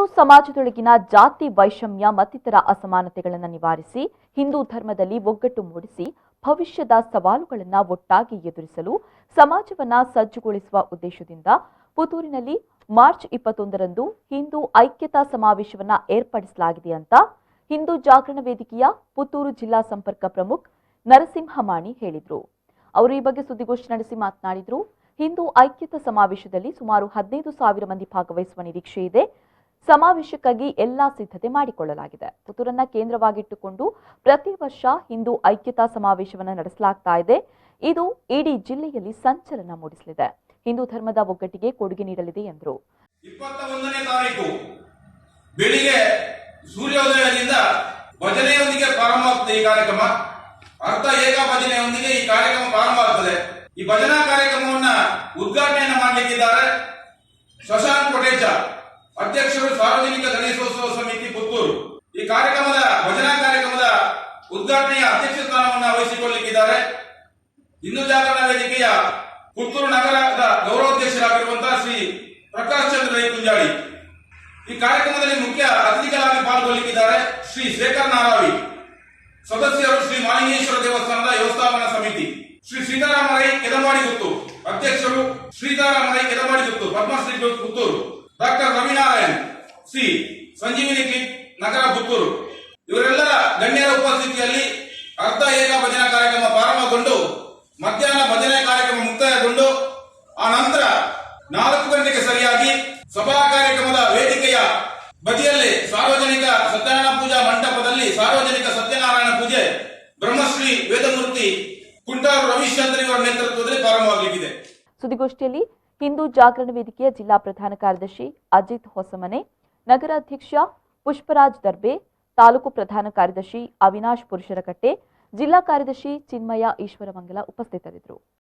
ಹಿಂದೂ ಸಮಾಜದೊಳಗಿನ ಜಾತಿ ವೈಷಮ್ಯ ಮತ್ತಿತರ ಅಸಮಾನತೆಗಳನ್ನು ನಿವಾರಿಸಿ ಹಿಂದೂ ಧರ್ಮದಲ್ಲಿ ಒಗ್ಗಟ್ಟು ಮೂಡಿಸಿ ಭವಿಷ್ಯದ ಸವಾಲುಗಳನ್ನು ಒಟ್ಟಾಗಿ ಎದುರಿಸಲು ಸಮಾಜವನ್ನ ಸಜ್ಜುಗೊಳಿಸುವ ಉದ್ದೇಶದಿಂದ ಪುತ್ತೂರಿನಲ್ಲಿ ಮಾರ್ಚ್ 21ರಂದು ಹಿಂದೂ ಐಕ್ಯತಾ ಸಮಾವೇಶವನ್ನ ಏರ್ಪಡಿಸಲಾಗಿದೆ ಅಂತ ಹಿಂದೂ ಜಾಗರಣ ವೇದಿಕೆಯ ಪುತ್ತೂರು ಜಿಲ್ಲಾ ಸಂಪರ್ಕ ಪ್ರಮುಖ ನರಸಿಂಹಮಾಣಿ ಹೇಳಿದರು. ಅವರು ಈ ಬಗ್ಗೆ ಸುದ್ದಿಗೋಷ್ಠಿ ನಡೆಸಿ ಮಾತನಾಡಿದರು. ಹಿಂದೂ ಐಕ್ಯತಾ ಸಮಾವೇಶದಲ್ಲಿ ಸುಮಾರು 15,000 ಮಂದಿ ಭಾಗವಹಿಸುವ ನಿರೀಕ್ಷೆ ಇದೆ. ಸಮಾವೇಶಕ್ಕಾಗಿ ಎಲ್ಲಾ ಸಿದ್ಧತೆ ಮಾಡಿಕೊಳ್ಳಲಾಗಿದೆ. ಪುತ್ತೂರನ್ನ ಕೇಂದ್ರವಾಗಿಟ್ಟುಕೊಂಡು ಪ್ರತಿ ವರ್ಷ ಹಿಂದೂ ಐಕ್ಯತಾ ಸಮಾವೇಶವನ್ನು ನಡೆಸಲಾಗ್ತಾ ಇದೆ. ಇದು ಇಡೀ ಜಿಲ್ಲೆಯಲ್ಲಿ ಸಂಚಲನ ಮೂಡಿಸಲಿದೆ. ಹಿಂದೂ ಧರ್ಮದ ಒಗ್ಗಟ್ಟಿಗೆ ಕೊಡುಗೆ ನೀಡಲಿದೆ ಎಂದರು. 21ನೇ ತಾರೀಕು ಬೆಳಿಗ್ಗೆ ಸೂರ್ಯೋದಯದಿಂದ ಭಜನೆಯೊಂದಿಗೆ ಪ್ರಾರಂಭವಾಗುತ್ತದೆ. ಈ ಕಾರ್ಯಕ್ರಮ ಅರ್ಥ ಏಕ ಭಜನೆಯೊಂದಿಗೆ ಈ ಕಾರ್ಯಕ್ರಮ ಪ್ರಾರಂಭವಾಗುತ್ತದೆ. ಈ ಭಜನಾ ಕಾರ್ಯಕ್ರಮವನ್ನ ಉದ್ಘಾಟನೆಯನ್ನು ಮಾಡಲಿಕ್ಕಿದ್ದಾರೆ ಶಶಾಂಕ್ ಕೊಟೇಚ, ಅಧ್ಯಕ್ಷರು ಸಾರ್ವಜನಿಕ ಗಣೇಶೋತ್ಸವ ಸಮಿತಿ ಪುತ್ತೂರು. ಈ ಕಾರ್ಯಕ್ರಮದ ಭಜನಾ ಕಾರ್ಯಕ್ರಮದ ಉದ್ಘಾಟನೆಯ ಅಧ್ಯಕ್ಷ ಸ್ಥಾನವನ್ನು ವಹಿಸಿಕೊಳ್ಳಲಿಕ್ಕಿದ್ದಾರೆ ಹಿಂದೂ ಜಾಗರಣ ವೇದಿಕೆಯ ಪುತ್ತೂರು ನಗರದ ಗೌರವಾಧ್ಯಕ್ಷರಾಗಿರುವಂತಹ ಶ್ರೀ ಪ್ರಕಾಶ್ ಚಂದ್ರ ರೈ ಕುಂಜಾಳಿ. ಈ ಕಾರ್ಯಕ್ರಮದಲ್ಲಿ ಮುಖ್ಯ ಅತಿಥಿಗಳಾಗಿ ಪಾಲ್ಗೊಳ್ಳಲಿಕ್ಕಿದ್ದಾರೆ ಶ್ರೀ ಶೇಖರ್ ನಾರಾವಿ, ಸದಸ್ಯರು ಶ್ರೀ ಮಾಲಿಂಗೇಶ್ವರ ದೇವಸ್ಥಾನದ ವ್ಯವಸ್ಥಾಪನಾ ಸಮಿತಿ, ಶ್ರೀ ಸೀತಾರಾಮ ರೈ ಕೆದಮಾಡಿ ಪುತ್ತೂರು, ಅಧ್ಯಕ್ಷರು ಶ್ರೀತಾರಾಮ ರೈ ಕೆದಮಾಡಿ ಪುತ್ತೂರು, ಪದ್ಮಶ್ರೀ ಪುತ್ತೂರು, ಡಾಕ್ಟರ್ ರವಿನಾರಾಯಣ್ ಸಿ, ಸಂಜೀವಿನಿ ಕ್ಲಿನಿಕ್ ನಗರ ಪುತ್ತೂರು. ಇವರೆಲ್ಲರ ಗಣ್ಯರ ಉಪಸ್ಥಿತಿಯಲ್ಲಿ ಅರ್ಧ ಏಕ ಭಜನಾ ಕಾರ್ಯಕ್ರಮ ಪ್ರಾರಂಭಗೊಂಡು ಮಧ್ಯಾಹ್ನ ಭಜನೆ ಕಾರ್ಯಕ್ರಮ ಮುಕ್ತಾಯಗೊಂಡು ಆ ನಂತರ 4 ಗಂಟೆಗೆ ಸರಿಯಾಗಿ ಸಭಾ ಕಾರ್ಯಕ್ರಮದ ವೇದಿಕೆಯ ಬದಿಯಲ್ಲಿ ಸಾರ್ವಜನಿಕ ಸತ್ಯನಾರಾಯಣ ಪೂಜಾ ಮಂಟಪದಲ್ಲಿ ಸಾರ್ವಜನಿಕ ಸತ್ಯನಾರಾಯಣ ಪೂಜೆ ಬ್ರಹ್ಮಶ್ರೀ ವೇದಮೂರ್ತಿ ಕುಂಟಾರು ರವಿಚಂದ್ರ ಅವರ ನೇತೃತ್ವದಲ್ಲಿ ಪ್ರಾರಂಭವಾಗಲಿದೆ. ಸುದ್ದಿಗೋಷ್ಠಿಯಲ್ಲಿ ಹಿಂದೂ ಜಾಗರಣ ವೇದಿಕೆಯ ಜಿಲ್ಲಾ ಪ್ರಧಾನ ಕಾರ್ಯದರ್ಶಿ ಅಜಿತ್ ಹೊಸಮನೆ, ನಗರಾಧ್ಯಕ್ಷ ಪುಷ್ಪರಾಜ್ ದರ್ಬೆ, ತಾಲೂಕು ಪ್ರಧಾನ ಕಾರ್ಯದರ್ಶಿ ಅವಿನಾಶ್ ಪುರುಷರಕಟ್ಟೆ, ಜಿಲ್ಲಾ ಕಾರ್ಯದರ್ಶಿ ಚಿನ್ಮಯ ಈಶ್ವರಮಂಗಲ ಉಪಸ್ಥಿತರಿದ್ದರು.